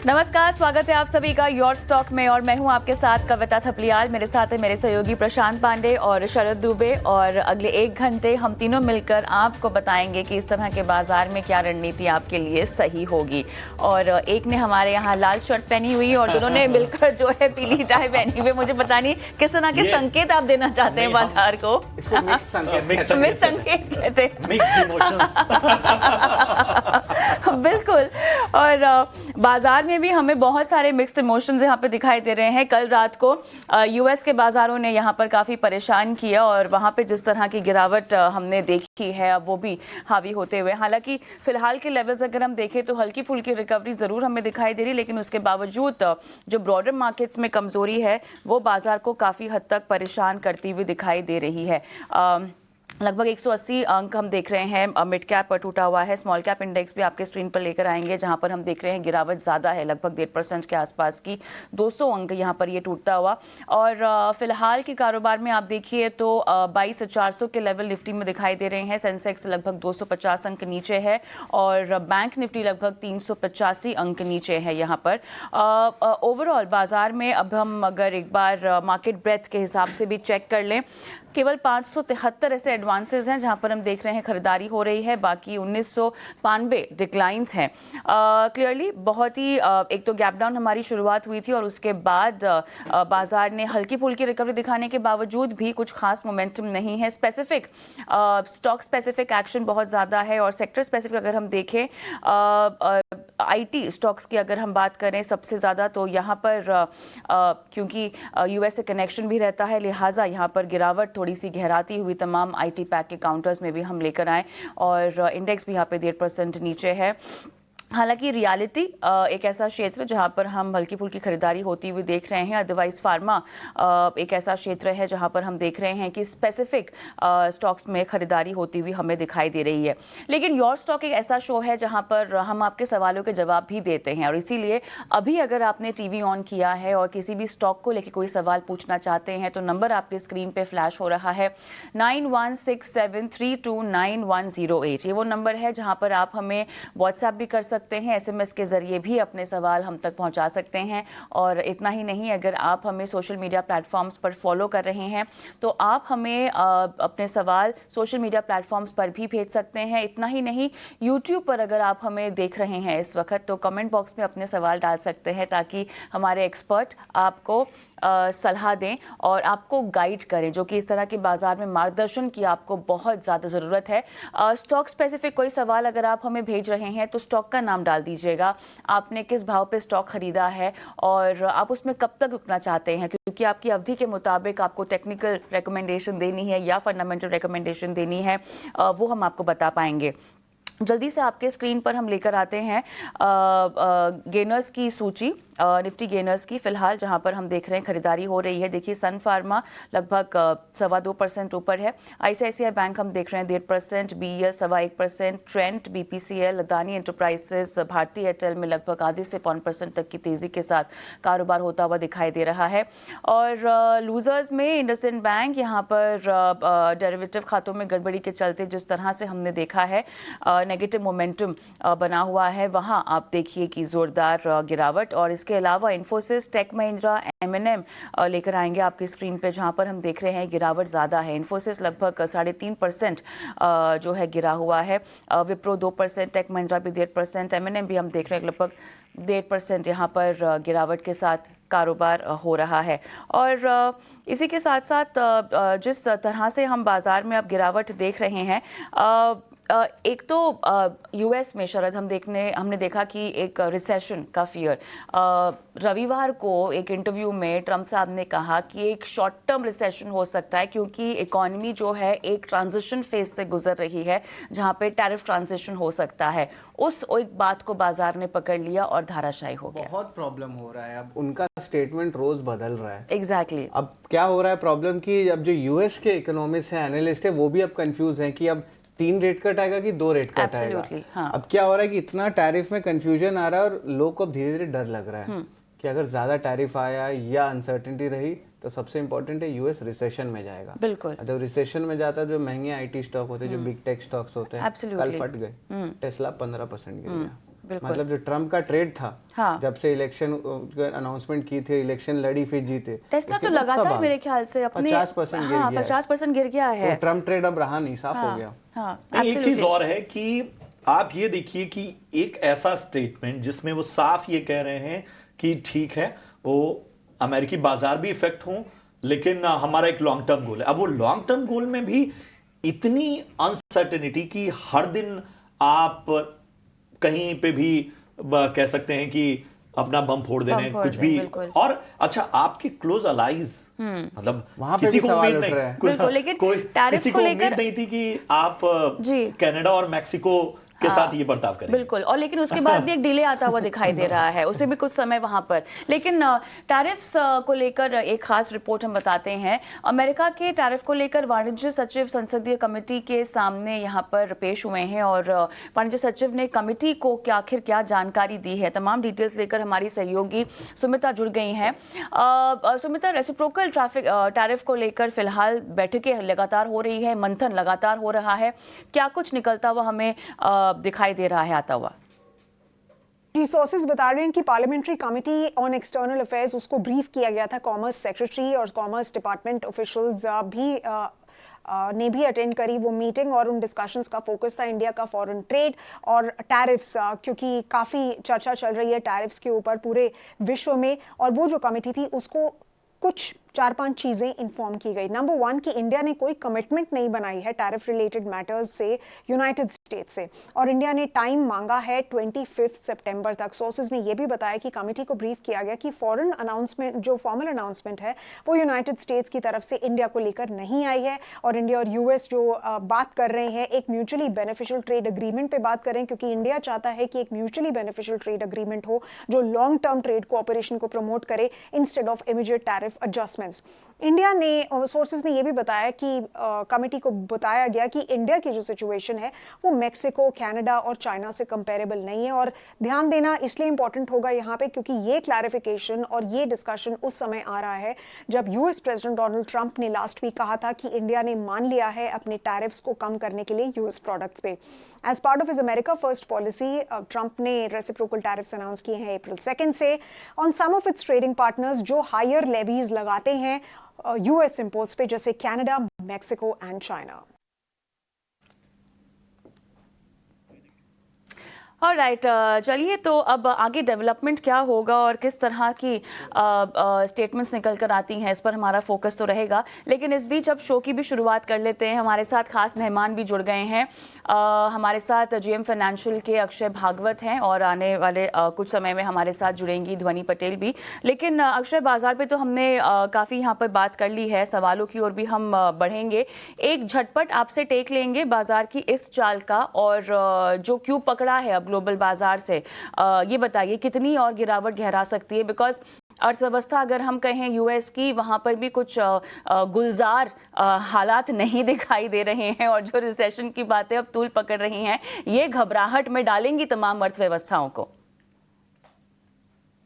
नमस्कार, स्वागत है आप सभी का योर स्टॉक में और मैं हूं आपके साथ कविता थपलियाल। मेरे साथ है मेरे सहयोगी प्रशांत पांडे और शरद दुबे और अगले 1 घंटे हम तीनों मिलकर आपको बताएंगे कि इस तरह के बाजार में क्या रणनीति आपके लिए सही होगी। और एक ने हमारे यहाँ लाल शर्ट पहनी हुई और दोनों ने मिलकर जो है पीली टाई पहनी हुई। मुझे पता नहीं किस तरह के संकेत आप देना चाहते हैं बाजार को। इसको मिक्स संकेत कहते हैं। बिल्कुल। और बाजार में भी हमें बहुत सारे मिक्स्ड इमोशंस यहाँ पे दिखाई दे रहे हैं। कल रात को यूएस के बाजारों ने यहाँ पर काफ़ी परेशान किया और वहाँ पे जिस तरह की गिरावट हमने देखी है अब वो भी हावी होते हुए, हालांकि फिलहाल के लेवल्स अगर हम देखें तो हल्की फुल्की रिकवरी ज़रूर हमें दिखाई दे रही, लेकिन उसके बावजूद जो ब्रॉडर मार्केट्स में कमज़ोरी है वो बाजार को काफ़ी हद तक परेशान करती हुई दिखाई दे रही है। लगभग 180 अंक हम देख रहे हैं मिड कैप पर टूटा हुआ है। स्मॉल कैप इंडेक्स भी आपके स्क्रीन पर लेकर आएंगे जहां पर हम देख रहे हैं गिरावट ज़्यादा है, लगभग 1.5% के आसपास की, 200 अंक यहां पर ये टूटता हुआ। और फिलहाल के कारोबार में आप देखिए तो 22,400 के लेवल निफ्टी में दिखाई दे रहे हैं। सेंसेक्स लगभग 250 अंक नीचे है और बैंक निफ्टी लगभग 385 अंक नीचे है यहाँ पर। ओवरऑल बाजार में अब हम अगर एक बार मार्केट ब्रेथ के हिसाब से भी चेक कर लें, केवल 573 ऐसे एडवांसेस हैं जहां पर हम देख रहे हैं खरीदारी हो रही है, बाकी 1992 डिक्लाइंस हैं। क्लियरली बहुत ही एक तो गैप डाउन हमारी शुरुआत हुई थी और उसके बाद बाजार ने हल्की फुल्की रिकवरी दिखाने के बावजूद भी कुछ खास मोमेंटम नहीं है। स्पेसिफिक स्टॉक स्पेसिफिक एक्शन बहुत ज़्यादा है और सेक्टर स्पेसिफिक अगर हम देखें आईटी स्टॉक्स की अगर हम बात करें सबसे ज़्यादा, तो यहाँ पर क्योंकि यूएस से कनेक्शन भी रहता है लिहाजा यहाँ पर गिरावट थोड़ी सी गहराती हुई तमाम आईटी पैक के काउंटर्स में भी हम लेकर आए और इंडेक्स भी यहाँ पे 1.5% नीचे है। हालांकि रियलिटी एक ऐसा क्षेत्र जहां पर हम हल्की फुल्की खरीदारी होती हुई देख रहे हैं। अदरवाइज फार्मा एक ऐसा क्षेत्र है जहां पर हम देख रहे हैं कि स्पेसिफिक स्टॉक्स में खरीदारी होती हुई हमें दिखाई दे रही है। लेकिन योर स्टॉक एक ऐसा शो है जहां पर हम आपके सवालों के जवाब भी देते हैं और इसीलिए अभी अगर आपने टीवी ऑन किया है और किसी भी स्टॉक को लेकर कोई सवाल पूछना चाहते हैं तो नंबर आपके स्क्रीन पे फ्लैश हो रहा है 9167329108। ये वो नंबर है जहां पर आप हमें व्हाट्सएप भी कर सकते हैं, एसएमएस के जरिए भी अपने सवाल हम तक पहुंचा सकते हैं। और इतना ही नहीं, अगर आप हमें सोशल मीडिया प्लेटफॉर्म्स पर फॉलो कर रहे हैं तो आप हमें अपने सवाल सोशल मीडिया प्लेटफॉर्म्स पर भी भेज सकते हैं। इतना ही नहीं, यूट्यूब पर अगर आप हमें देख रहे हैं इस वक्त तो कमेंट बॉक्स में अपने सवाल डाल सकते हैं ताकि हमारे एक्सपर्ट आपको सलाह दें और आपको गाइड करें, जो कि इस तरह के बाजार में मार्गदर्शन की आपको बहुत ज़्यादा ज़रूरत है। स्टॉक स्पेसिफिक कोई सवाल अगर आप हमें भेज रहे हैं तो स्टॉक का नाम डाल दीजिएगा, आपने किस भाव पे स्टॉक खरीदा है और आप उसमें कब तक रुकना चाहते हैं, क्योंकि आपकी अवधि के मुताबिक आपको टेक्निकल रिकमेंडेशन देनी है या फंडामेंटल रिकमेंडेशन देनी है, वो हम आपको बता पाएंगे। जल्दी से आपके स्क्रीन पर हम लेकर आते हैं गेनर्स की सूची, निफ्टी गेनर्स की फिलहाल जहां पर हम देख रहे हैं खरीदारी हो रही है। देखिए सन फार्मा लगभग 2.25% ऊपर है, आईसीआईसीआई बैंक हम देख रहे हैं 1.5%, BEL 1.25%, Trent, BPCL, Adani Enterprises, Bharti Airtel में लगभग आधे से 1% तक की तेजी के साथ कारोबार होता हुआ दिखाई दे रहा है। और लूजर्स में इंडसइंड बैंक, यहाँ पर डेरिवेटिव खातों में गड़बड़ी के चलते जिस तरह से हमने देखा है नेगेटिव मोमेंटम बना हुआ है, वहाँ आप देखिए कि जोरदार गिरावट। और इसके अलावा इन्फोसिस, टेक महिंद्रा, एमएनएम लेकर आएंगे आपकी स्क्रीन पे जहां पर हम देख रहे हैं गिरावट ज़्यादा है। इन्फोसिस लगभग 3.5% जो है गिरा हुआ है, विप्रो 2%, टेक महिंद्रा भी 1.5%, एमएनएम भी हम देख रहे हैं लगभग 1.5% यहाँ पर गिरावट के साथ कारोबार हो रहा है। और इसी के साथ साथ जिस तरह से हम बाजार में अब गिरावट देख रहे हैं, एक तो यूएस में शरद हमने देखा कि एक रिसेशन का फियर, रविवार को एक इंटरव्यू में ट्रंप साहब ने कहा कि एक शॉर्ट टर्म रिसेशन हो सकता है क्योंकि इकोनॉमी जो है एक ट्रांजिशन फेज से गुजर रही है जहां पे टैरिफ ट्रांजिशन हो सकता है। उस एक बात को बाजार ने पकड़ लिया और धाराशायी हो गया। बहुत प्रॉब्लम हो रहा है, अब उनका स्टेटमेंट रोज बदल रहा है। एग्जैक्टली अब क्या हो रहा है प्रॉब्लम की, अब जो यूएस के इकोनॉमिस्ट है, एनालिस्ट है, वो भी अब कंफ्यूज हैं कि अब 3 रेट कट आएगा कि 2 रेट कट आएगा। हाँ। अब क्या हो रहा है कि इतना टैरिफ में कंफ्यूजन आ रहा है और लोग को धीरे धीरे डर लग रहा है कि अगर ज्यादा टैरिफ आया या अनसर्टेनिटी रही तो सबसे इंपॉर्टेंट है यूएस रिसेशन में जाएगा। बिल्कुल। जब रिसेशन में जाता है जो महंगे आईटी स्टॉक होते हैं, जो बिग टेक स्टॉक्स होते हैं, कल फट गए। टेस्ला 15% गिर गया। मतलब जो ट्रम्प का ट्रेड था, हाँ। जब से इलेक्शन अनाउंसमेंट की थी, इलेक्शन लड़ी, फिर जीते, टेस्ला इसके तो बाद लगातार सब मेरे ख्याल से अपने 50% गिर गया है। 50% गिर गया वो है। ट्रम्प ट्रेड अब रहा नहीं, साफ हो हाँ गया। हाँ, नहीं, एक चीज absolutely। और है कि आप ये देखिए कि एक ऐसा स्टेटमेंट जिसमें वो साफ ये कह रहे हैं कि ठीक है, वो अमेरिकी बाजार भी इफेक्ट हो, लेकिन हमारा एक लॉन्ग टर्म गोल है। अब वो लॉन्ग टर्म गोल में भी इतनी अनसर्टेनिटी कि हर दिन आप कहीं पे भी कह सकते हैं कि अपना बम फोड़ देने, बम फोड़ कुछ दें, भी। बिल्कुल। और अच्छा, आपके क्लोज अलाइज, मतलब वहां पे किसी भी को सवाल उम्मीद उठ रहे नहीं, हैं। बिल्कुल, लेकिन कोई टैरिफ्स किसी को को लेकर- उम्मीद नहीं थी कि आप जी। कनाडा और मैक्सिको के साथ ये बर्ताव करेंगे। बिल्कुल, और लेकिन उसके बाद भी एक डिले आता हुआ दिखाई दे रहा है, उससे भी कुछ समय वहां पर। लेकिन टैरिफ्स को लेकर एक खास रिपोर्ट हम बताते हैं। अमेरिका के टैरिफ को लेकर वाणिज्य सचिव संसदीय कमेटी के सामने यहाँ पर पेश हुए हैं और वाणिज्य सचिव ने कमेटी को आखिर क्या जानकारी दी है, तमाम डिटेल्स लेकर हमारी सहयोगी सुमिता जुड़ गई हैं। सुमिता, रेसिप्रोकल टैरिफ को लेकर फिलहाल बैठकें लगातार हो रही है, मंथन लगातार हो रहा है, क्या कुछ निकलता हुआ हमें दिखाई दे रहा है आता हुआ? जी, सोर्सेज बता रहे हैं कि parliamentary committee on external affairs, उसको ब्रीफ किया गया था। कॉमर्स सेक्रेटरी और कॉमर्स डिपार्टमेंट ऑफिशियल्स ने भी अटेंड करी वो मीटिंग, और उन डिस्कशंस का फोकस था इंडिया का फॉरेन ट्रेड और टैरिफ्स, क्योंकि काफ़ी चर्चा चल रही है टैरिफ्स के ऊपर पूरे विश्व में। और वो जो कमेटी थी उसको कुछ 4-5 चीज़ें इन्फॉर्म की गई। नंबर 1 कि इंडिया ने कोई कमिटमेंट नहीं बनाई है टैरिफ रिलेटेड मैटर्स से यूनाइटेड स्टेट्स से, और इंडिया ने टाइम मांगा है 25 सितंबर तक। सोर्सेज ने यह भी बताया कि कमेटी को ब्रीफ किया गया कि फॉरेन अनाउंसमेंट, जो फॉर्मल अनाउंसमेंट है, वो यूनाइटेड स्टेट्स की तरफ से इंडिया को लेकर नहीं आई है, और इंडिया और यूएस जो बात कर रहे हैं एक म्यूचुअली बेनिफिशियल ट्रेड अग्रीमेंट पे बात कर रहे हैं, क्योंकि इंडिया चाहता है कि एक म्यूचुअली बेनिफिशियल ट्रेड अग्रीमेंट हो जो लॉन्ग टर्म ट्रेड कोऑपरेशन को प्रमोट करे instead of immediate tariff adjustments. India ने, सोर्सेज ने यह भी बताया कि कमेटी को बताया गया कि इंडिया की जो सिचुएशन है वो मैक्सिको, कनाडा और चाइना से कंपेरेबल नहीं है। और ध्यान देना इसलिए इंपॉर्टेंट होगा यहाँ पे क्योंकि ये क्लैरिफिकेशन और ये डिस्कशन उस समय आ रहा है जब यूएस प्रेसिडेंट डोनाल्ड ट्रंप ने लास्ट वीक कहा था कि इंडिया ने मान लिया है अपने टैरिफ्स को कम करने के लिए यूएस प्रोडक्ट्स पे। As part of his America first policy, Trump ने रेसिप्रोकल टैरिफ्स अनाउंस किए हैं अप्रैल 2 से on some of its trading partners जो हायर लेवीज लगाते हैं यूएस इंपोर्ट्स पे, जैसे Canada, Mexico and China. Alright, चलिए तो अब आगे डेवलपमेंट क्या होगा और किस तरह की स्टेटमेंट्स निकल कर आती हैं, इस पर हमारा फोकस तो रहेगा। लेकिन इस बीच अब शो की भी शुरुआत कर लेते हैं। हमारे साथ खास मेहमान भी जुड़ गए हैं। हमारे साथ जीएम फाइनेंशियल के अक्षय भागवत हैं और आने वाले कुछ समय में हमारे साथ जुड़ेंगी ध्वनि पटेल भी। लेकिन अक्षय, बाजार पे तो हमने काफ़ी यहाँ पर बात कर ली है, सवालों की ओर भी हम बढ़ेंगे। एक झटपट आपसे टेक लेंगे बाजार की इस चाल का, और जो क्यों पकड़ा है अब ग्लोबल बाजार से, ये बताइए कितनी और गिरावट गहरा सकती है? बिकॉज अर्थव्यवस्था अगर हम कहें यूएस की, वहां पर भी कुछ गुलजार हालात नहीं दिखाई दे रहे हैं, और जो रिसेशन की बातें अब तूल पकड़ रही हैं, ये घबराहट में डालेंगी तमाम अर्थव्यवस्थाओं को।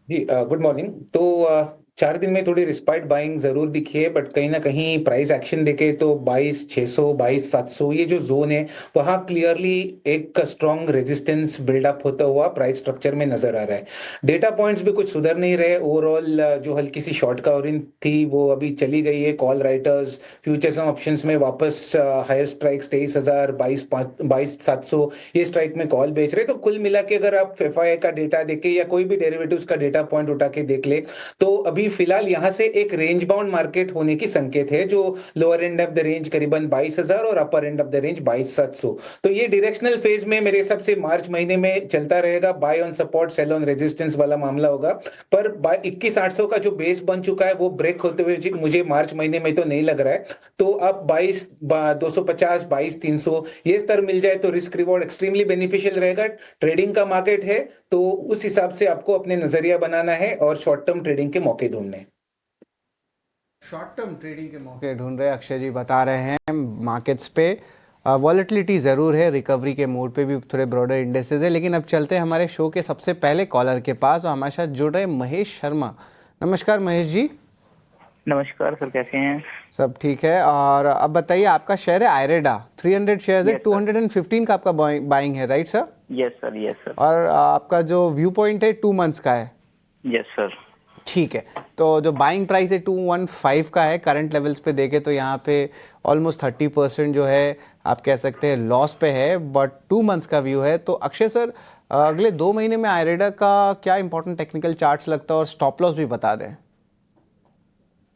जी, गुड मॉर्निंग। तो 4 दिन में थोड़ी रिस्पाइट बाइंग जरूर दिखी है, बट कहीं ना कहीं प्राइस एक्शन देखे तो 22,600 22,700 ये जो जोन है वहाँ क्लियरली एक स्ट्रॉन्ग रेजिस्टेंस बिल्डअप होता हुआ प्राइस स्ट्रक्चर में नजर आ रहा है। डेटा पॉइंट्स भी कुछ सुधर नहीं रहे। ओवरऑल जो हल्की सी शॉर्ट कवरिंग थी वो अभी चली गई है। Call writers futures and options में वापस हायर स्ट्राइक्स 23,000 22,700 ये स्ट्राइक में कॉल बेच रहे। तो कुल मिला के अगर आप एफआईआई का डेटा देखे या कोई भी डेरिवेटिव्स का डेटा पॉइंट उठा के देख ले, तो अभी फिलहाल यहां से एक रेंज बाउंड मार्केट होने की संकेत है, जो lower end of the range करीबन 22,000 और अपर एंड ऑफ द रेंज 22,700। तो ये डायरेक्शनल फेज में मेरे हिसाब से मार्च महीने में चलता रहेगा। Buy on support, sell on resistance वाला मामला होगा। पर 21,800 का जो बेस बन चुका है वो ब्रेक होते हुए मुझे मार्च महीने में तो नहीं लग रहा है। तो अब 22,250 22,300 ये स्तर मिल जाए तो रिस्क रिवॉर्ड एक्सट्रीमली बेनिफिशियल रहेगा। ट्रेडिंग का मार्केट है तो उस हिसाब से आपको अपने नजरिया बनाना है और शॉर्ट टर्म ट्रेडिंग के मौके ढूंढने। शॉर्ट टर्म ट्रेडिंग के मौके ढूंढ रहे अक्षय जी बता रहे हैं मार्केट्स पे वॉलेटिलिटी ज़रूर है, रिकवरी के मोड पे भी थोड़े ब्रॉडर इंडेसेस है। लेकिन अब चलते हैं हमारे शो के सबसे पहले कॉलर के पास, और हमारे साथ जुड़ रहे महेश शर्मा। नमस्कार महेश जी। नमस्कार सर, कैसे हैं? सब ठीक है। और अब बताइए, आपका शेयर है आयरेडा, 300 शेयर्स है, Yes, sir. 215 का आपका बाइंग है, right sir? Yes sir, yes sir, और आपका जो व्यू पॉइंट है 2 मंथ्स का है। Yes sir. ठीक है, तो जो बाइंग प्राइस है 215 का है, करंट लेवल्स पे देखे तो यहाँ पे ऑलमोस्ट 30% जो है आप कह सकते हैं लॉस पे है, बट 2 मंथ्स का व्यू है। तो अक्षय सर, अगले 2 महीने में आयरेडा का क्या इंपॉर्टेंट टेक्निकल चार्ट्स लगता है और स्टॉप लॉस भी बता दें।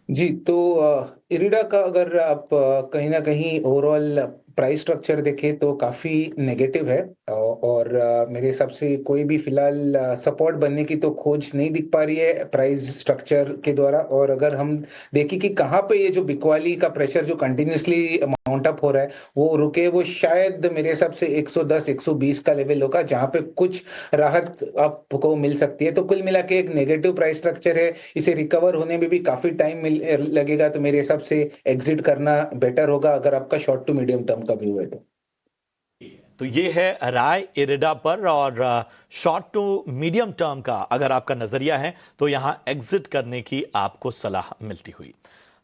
जी, तो इरिडा का अगर आप कहीं ना कहीं ओवरऑल प्राइस स्ट्रक्चर देखें तो काफी नेगेटिव है, और मेरे हिसाब से कोई भी फिलहाल सपोर्ट बनने की तो खोज नहीं दिख पा रही है प्राइस स्ट्रक्चर के द्वारा। और अगर हम देखें कि कहाँ पे ये जो बिकवाली का प्रेशर जो कंटिन्यूसली माउंट अप हो रहा है वो रुके, वो शायद मेरे हिसाब से 110 120 का लेवल होगा जहाँ पे कुछ राहत आपको मिल सकती है। तो कुल मिला के एक नेगेटिव प्राइस स्ट्रक्चर है, इसे रिकवर होने में भी काफी टाइम लगेगा। तो मेरे हिसाब से एग्जिट करना बेटर होगा अगर आपका शॉर्ट टू मीडियम टर्म का व्यू है तो ये है राय इरिडा पर। और शॉर्ट टू मीडियम टर्म का अगर आपका नजरिया है तो यहां एग्जिट करने की आपको सलाह मिलती हुई।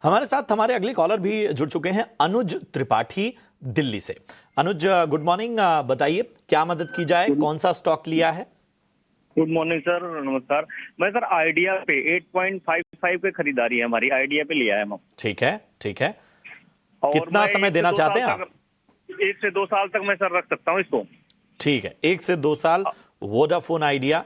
हमारे साथ हमारे अगले कॉलर भी जुड़ चुके हैं, अनुज त्रिपाठी दिल्ली से। अनुज, गुड मॉर्निंग। बताइए क्या मदद की जाए, कौन सा स्टॉक लिया है? गुड मॉर्निंग सर, नमस्कार। मैं सर आइडिया पे 8.55 पे खरीदारी है हमारी, आइडिया पे लिया है हम। ठीक है, ठीक है। और कितना मैं समय 1 से देना 2 चाहते हैं साल आप? तक, 1 से 2 साल तक मैं सर रख सकता हूँ इसको। ठीक है, 1 से 2 साल वोडाफोन आइडिया और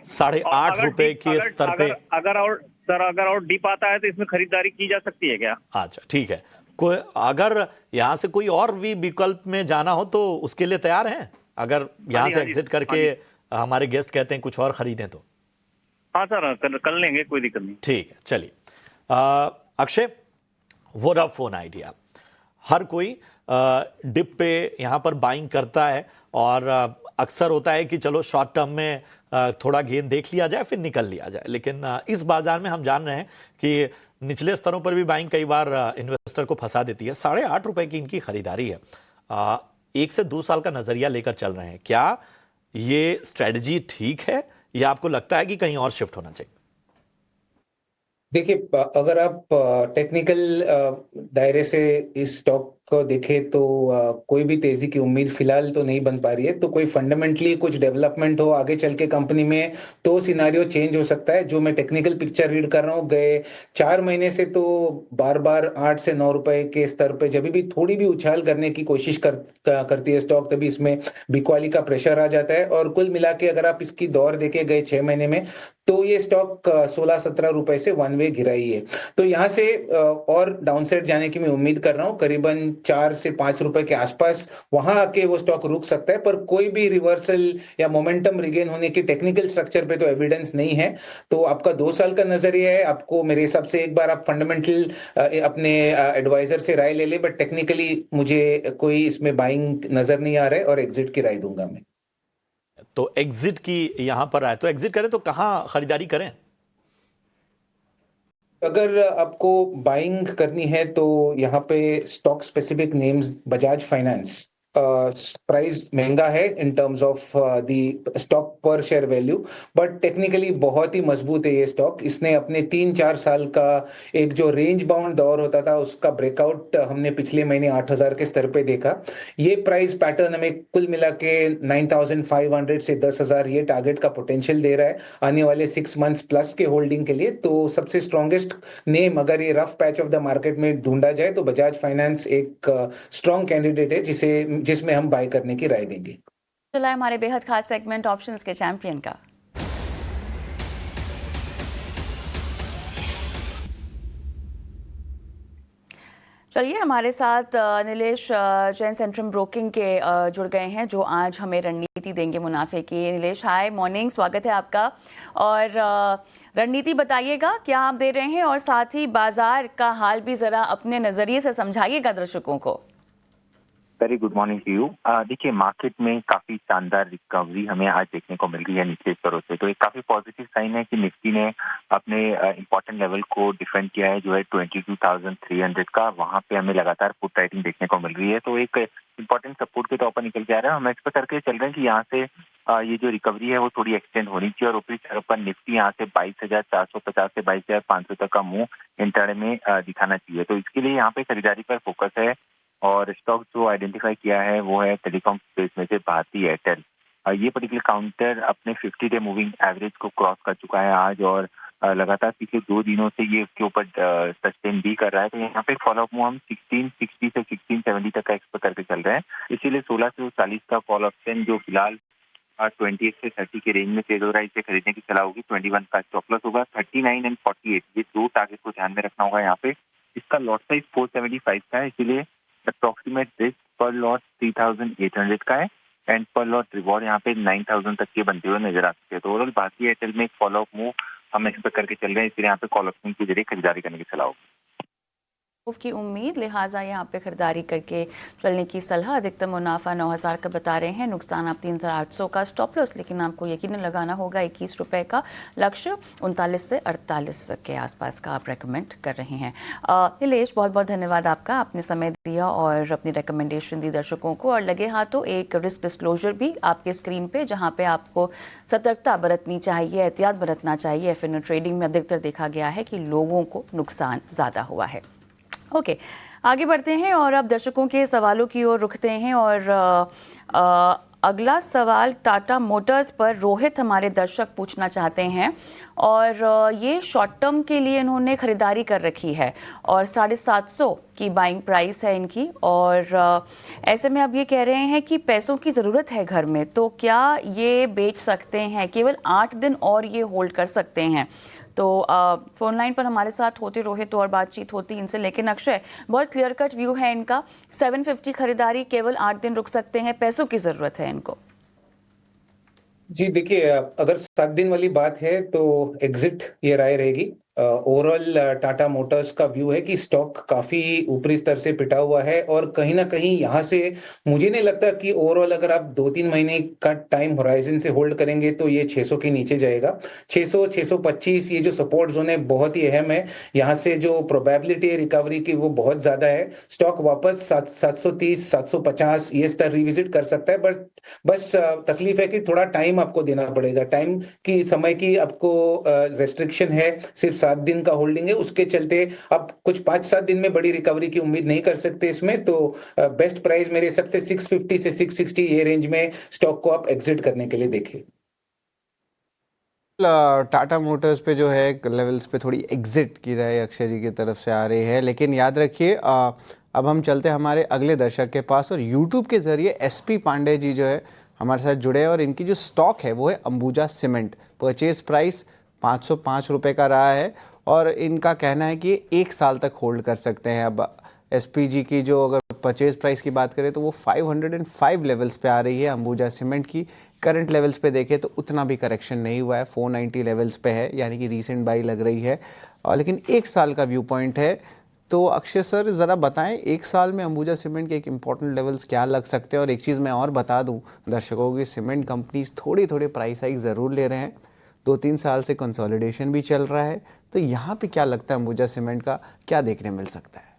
8.5 रुपए के स्तर पे। अगर और डिप आता है तो इसमें खरीदारी की जा सकती है क्या? अच्छा, ठीक है। कोई अगर यहां से कोई और भी विकल्प में जाना हो तो उसके लिए तैयार हैं? अगर यहां से हाँ जी, एग्जिट करके हमारे गेस्ट कहते हैं कुछ और खरीदें तो? हाँ सर, कर लेंगे, कोई दिक्कत नहीं। ठीक है, चलिए। अक्षय, वोडाफोन आइडिया, हर कोई डिप पे यहाँ पर बाइंग करता है और अक्सर होता है कि चलो शॉर्ट टर्म में थोड़ा गेन देख लिया जाए फिर निकल लिया जाए, लेकिन इस बाजार में हम जान रहे हैं कि निचले स्तरों पर भी बाइंग कई बार इन्वेस्टर को फंसा देती है। 8.5 रुपए की इनकी खरीदारी है। 1 से 2 साल का नजरिया लेकर चल रहे हैं, क्या ये स्ट्रेटजी ठीक है या आपको लगता है कि कहीं और शिफ्ट होना चाहिए? देखिए, अगर आप टेक्निकल दायरे से इस स्टॉक को देखें तो कोई भी तेजी की उम्मीद फिलहाल तो नहीं बन पा रही है। तो कोई फंडामेंटली कुछ डेवलपमेंट हो आगे चल के कंपनी में तो सिनारियो चेंज हो सकता है। जो मैं टेक्निकल पिक्चर रीड कर रहा हूँ गए 4 महीने से, तो बार बार 8 से 9 रुपए के स्तर पे जब भी थोड़ी भी उछाल करने की कोशिश करती है स्टॉक, तभी इसमें बिकवाली का प्रेशर आ जाता है। और कुल मिला के अगर आप इसकी दौर देखे गए 6 महीने में, तो ये स्टॉक 16-17 रुपए से वन वे गिराई है। तो यहाँ से और डाउनसाइड जाने की मैं उम्मीद कर रहा हूँ, करीबन 4 से 5 रुपए के आसपास वहां आके वो स्टॉक रुक सकता है। पर कोई भी रिवर्सल या मोमेंटम रिगेन होने की टेक्निकल स्ट्रक्चर पे तो एविडेंस नहीं है। तो आपका 2 साल का नजरिया है, आपको मेरे हिसाब से एक बार आप फंडामेंटल अपने एडवाइजर से राय ले ले, बट टेक्निकली मुझे कोई इसमें बाइंग नजर नहीं आ रहा है और एग्जिट की राय दूंगा मैं। तो एग्जिट की यहां पर आए तो एग्जिट करें तो कहां खरीदारी करें? अगर आपको बाइंग करनी है तो यहाँ पे stock specific names, Bajaj finance price महंगा है in terms of the stock पर शेयर वैल्यू, बट टेक्निकली बहुत ही मजबूत है ये स्टॉक। इसने अपने 3-4 साल का एक जो रेंज बाउंड दौर होता था उसका ब्रेकआउट हमने पिछले महीने 8,000 के स्तर पे देखा। ये प्राइस पैटर्न हमें कुल मिला के 9,500 से 10,000 ये टारगेट का पोटेंशियल दे रहा है आने वाले 6 मंथ्स प्लस के होल्डिंग के लिए। तो सबसे स्ट्रॉन्गेस्ट नेम अगर ये rough patch of the market में ढूंढा जाए तो बजाज फाइनेंस एक स्ट्रॉन्ग कैंडिडेट है जिसमें हम बाय करने की राय देंगे। चला हमारे बेहद खास सेगमेंट ऑप्शंस के चैंपियन का। चलिए, हमारे साथ नीलेश जैन सेंट्रम ब्रोकिंग के जुड़ गए हैं, जो आज हमें रणनीति देंगे मुनाफे की। नीलेश, हाय मॉर्निंग, स्वागत है आपका। और रणनीति बताइएगा क्या आप दे रहे हैं और साथ ही बाजार का हाल भी जरा अपने नजरिए से समझाइएगा दर्शकों को। Very good morning to you. देखिए, मार्केट में काफी शानदार रिकवरी हमें आज देखने को मिल रही है निचले स्तरों से, तो एक काफी पॉजिटिव साइन है कि निफ्टी ने अपने इंपॉर्टेंट लेवल को डिफेंड किया है, जो है 22,300 का। वहां पे हमें लगातार पुट राइटिंग देखने को मिल रही है, तो एक इंपॉर्टेंट सपोर्ट के तौर पर निकल के आ रहा है। हम एक्सपेक्ट करके चल रहे हैं कि यहाँ से ये जो रिकवरी है वो थोड़ी एक्सटेंड होनी चाहिए और ऊपरी तरफ पर निफ्टी यहाँ से 22,450 से 22,500 तक का मूव इंट्राडे में दिखाना चाहिए। तो इसके लिए यहाँ पे खरीदारी पर फोकस है और स्टॉक जो आइडेंटिफाई किया है वो है टेलीकॉम स्पेस में से भारती एयरटेल। ये पर्टिकुलर काउंटर अपने 50 डे मूविंग एवरेज को क्रॉस कर चुका है आज और लगातार पिछले 2 दिनों से ये उसके ऊपर सस्टेन भी कर रहा है। तो यहाँ पे फॉलोअप मूव हम 1660 से 1670 तक का एक्सपेक्ट करके चल रहे हैं। इसीलिए 1640 का कॉल ऑप्शन जो फिलहाल 28 से 30 के रेंज में तेज हो रहा है, इसे खरीदने की सलाह होगी। 21 का स्टॉप लॉस होगा। 39 एंड 48 ये 2 टारगेट को ध्यान में रखना होगा यहाँ पे। इसका लॉट साइज 475 का है, इसीलिए अप्रोक्सीमेट रिस्क पर लॉट 3,800 का है एंड पर लॉट रिवॉर्ड यहाँ पे 9,000 तक के बनते हुए नजर आ सकते हैं। तो ओवरऑल भारतीय एयरटेल में एक फॉलोअप मूव हम एक्सपेक्ट करके चल रहे हैं, इसलिए यहाँ पे कॉल ऑप्शन के जरिए खरीदारी करने की सलाह होगी। की उम्मीद, लिहाजा यहाँ पे खरीदारी करके चलने की सलाह। अधिकतम मुनाफा 9,000 का बता रहे हैं, नुकसान आप 3,800 का स्टॉप लॉस, लेकिन आपको यकीन लगाना होगा 21 रुपए का लक्ष्य 39 से 48 के आसपास का आप रेकमेंड कर रहे हैं। नीलेश, बहुत बहुत धन्यवाद आपका, आपने समय दिया और अपनी रिकमेंडेशन दी दर्शकों को। और लगे हाथों एक रिस्क डिस्क्लोजर भी आपके स्क्रीन पे, जहाँ पे आपको सतर्कता बरतनी चाहिए, एहतियात बरतना चाहिए। एफ&ओ ट्रेडिंग में अधिकतर देखा गया है कि लोगों को नुकसान ज़्यादा हुआ है। ओके, आगे बढ़ते हैं और अब दर्शकों के सवालों की ओर रुकते हैं। और अगला सवाल टाटा मोटर्स पर रोहित हमारे दर्शक पूछना चाहते हैं और ये शॉर्ट टर्म के लिए इन्होंने खरीदारी कर रखी है और 750 की बाइंग प्राइस है इनकी। और ऐसे में अब ये कह रहे हैं कि पैसों की ज़रूरत है घर में, तो क्या ये बेच सकते हैं? केवल 8 दिन और ये होल्ड कर सकते हैं। तो फोन लाइन पर हमारे साथ होते रोहित और बातचीत होती इनसे, लेकिन अक्षय, बहुत क्लियर कट व्यू है इनका। 750 खरीदारी, केवल 8 दिन रुक सकते हैं, पैसों की जरूरत है इनको। जी देखिए, अगर 7 दिन वाली बात है तो एग्जिट ये राय रहेगी। ओवरऑल टाटा मोटर्स का व्यू है कि स्टॉक काफी ऊपरी स्तर से पिटा हुआ है और कहीं ना कहीं यहाँ से मुझे नहीं लगता कि ओवरऑल अगर आप 2-3 महीने का टाइम होराइजन से होल्ड करेंगे तो ये 600 के नीचे जाएगा। 600 625 ये जो सपोर्ट जोन है बहुत ही अहम है। यहाँ से जो प्रोबेबिलिटी है रिकवरी की वो बहुत ज्यादा है। स्टॉक वापस 730 750 ये स्तर रिविजिट कर सकता है, बट बस तकलीफ है कि थोड़ा टाइम आपको देना पड़ेगा। टाइम की समय की आपको रेस्ट्रिक्शन है, सिर्फ 7 दिन का होल्डिंग है, उसके चलते आप कुछ 5-7 दिन में बड़ी रिकवरी की उम्मीद नहीं कर सकते इसमें। तो बेस्ट प्राइस मेरे हिसाब से 650 से 660 ये रेंज में स्टॉक को आप एग्जिट करने के लिए देखें। टाटा मोटर्स पे जो है लेवल्स पे थोड़ी एग्जिट की राय अक्षय जी की तरफ से आ रही है, लेकिन याद रखिए अब हम चलते हैं हमारे अगले दर्शक के पास और यूट्यूब के जरिए SP पांडे जी जो है हमारे साथ जुड़े हैं और इनकी जो स्टॉक है वो है अंबुजा सीमेंट। परचेज प्राइस 505 रुपये का रहा है और इनका कहना है कि 1 साल तक होल्ड कर सकते हैं। अब SP जी की जो अगर परचेज प्राइस की बात करें तो वो 505 लेवल्स पे आ रही है अंबुजा सीमेंट की। करंट लेवल्स पे देखें तो उतना भी करेक्शन नहीं हुआ है, 490 लेवल्स पे है, यानी कि रीसेंट बाई लग रही है। लेकिन 1 साल का व्यू पॉइंट है। तो अक्षय सर ज़रा बताएं 1 साल में अंबुजा सीमेंट के एक इंपॉर्टेंट लेवल्स क्या लग सकते हैं। और एक चीज़ मैं और बता दूं दर्शकों की, सीमेंट कंपनीज थोड़ी प्राइस हाइक ज़रूर ले रहे हैं, 2-3 साल से कंसोलिडेशन भी चल रहा है। तो यहाँ पे क्या लगता है अंबुजा सीमेंट का क्या देखने मिल सकता है?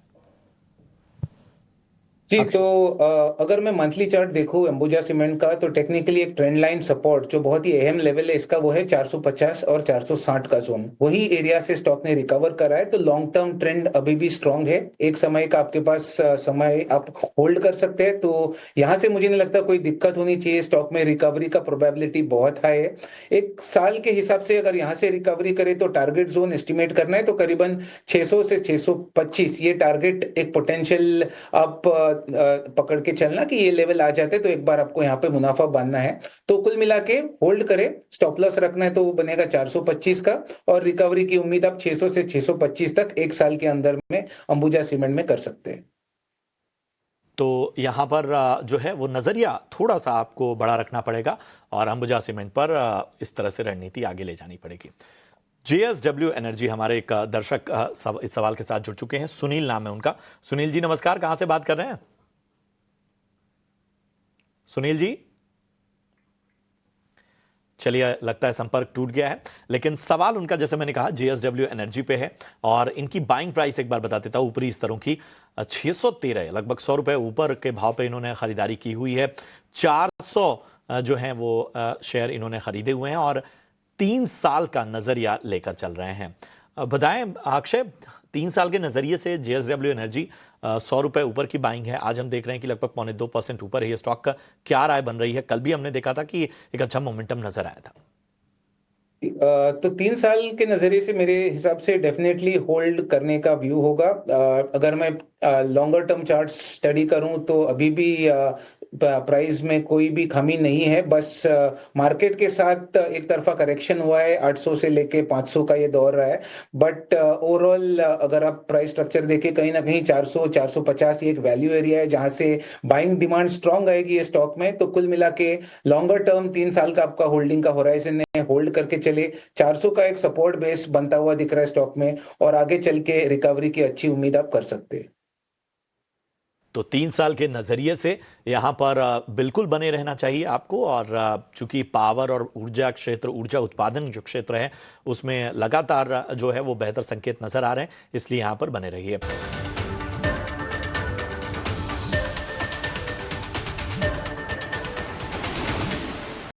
जी, तो अगर मैं मंथली चार्ट देखूं अंबुजा सीमेंट का तो टेक्निकली एक ट्रेंड लाइन सपोर्ट जो बहुत ही अहम लेवल है इसका वो है 450 और 460 का जोन। वही एरिया से स्टॉक ने रिकवर करा है, तो लॉन्ग टर्म ट्रेंड अभी भी स्ट्रांग है। एक समय का आपके पास समय आप होल्ड कर सकते हैं, तो यहाँ से मुझे नहीं लगता कोई दिक्कत होनी चाहिए। स्टॉक में रिकवरी का प्रोबेबिलिटी बहुत हाई है। 1 साल के हिसाब से अगर यहाँ से रिकवरी करे तो टारगेट जोन एस्टिमेट करना है तो करीबन 600 से 625 ये टारगेट एक पोटेंशियल आप पकड़ के चलना कि ये लेवल आ जाते तो एक बार आपको यहाँ पे मुनाफा बांधना है। तो कुल मिला के होल्ड करें, स्टॉप लॉस रखना है तो वो बनेगा 425 का और रिकवरी की उम्मीद आप 600 से 625 तक 1 साल के अंदर में अंबुजा सीमेंट में कर सकते हैं। तो यहाँ पर जो है वो नज़रिया थोड़ा सा आपको बड़ा रखना पड़ेगा और अंबुजा सीमेंट पर इस तरह से रणनीति आगे ले जानी पड़ेगी। JSW एनर्जी हमारे एक दर्शक इस सवाल के साथ जुड़ चुके हैं, सुनील नाम है उनका। सुनील जी नमस्कार, कहाँ से बात कर रहे हैं? सुनील जी, चलिए लगता है संपर्क टूट गया है, लेकिन सवाल उनका जैसे मैंने कहा JSW एनर्जी पे है और इनकी बाइंग प्राइस एक बार बता देता हूं ऊपरी स्तरों की 613 लगभग 100 रुपए ऊपर के भाव पे इन्होंने खरीदारी की हुई है। 400 जो है वो शेयर इन्होंने खरीदे हुए हैं और 3 साल का नजरिया लेकर चल रहे हैं। बताएं अक्षय, 3 साल के नजरिए से JSW एनर्जी 100 रुपए ऊपर की बाइंग है। आज हम देख रहे हैं कि लगभग 2.25% ऊपर है ये स्टॉक का। क्या राय बन रही है? कल भी हमने देखा था कि एक अच्छा मोमेंटम नजर आया था। तो 3 साल के नजरिए से मेरे हिसाब से डेफिनेटली होल्ड करने का व्यू होगा। अगर मैं लॉन्गर टर्म चार्ट स्टडी करूं तो अभी भी प्राइस में कोई भी कमी नहीं है, बस मार्केट के साथ एक तरफा करेक्शन हुआ है। 800 से लेके 500 का ये दौर रहा है, बट ओवरऑल अगर आप प्राइस स्ट्रक्चर देखें कहीं ना कहीं 400 450 ये एक वैल्यू एरिया है जहां से बाइंग डिमांड स्ट्रांग आएगी ये स्टॉक में। तो कुल मिला के लॉन्गर टर्म 3 साल का आपका होल्डिंग का होराइजन है, होल्ड करके चले। 400 का एक सपोर्ट बेस बनता हुआ दिख रहा है स्टॉक में और आगे चल के रिकवरी की अच्छी उम्मीद आप कर सकते हैं। तो 3 साल के नजरिए से यहां पर बिल्कुल बने रहना चाहिए आपको। और चूंकि पावर और ऊर्जा क्षेत्र, ऊर्जा उत्पादन जो क्षेत्र है उसमें लगातार जो है वो बेहतर संकेत नजर आ रहे हैं, इसलिए यहां पर बने रहिए।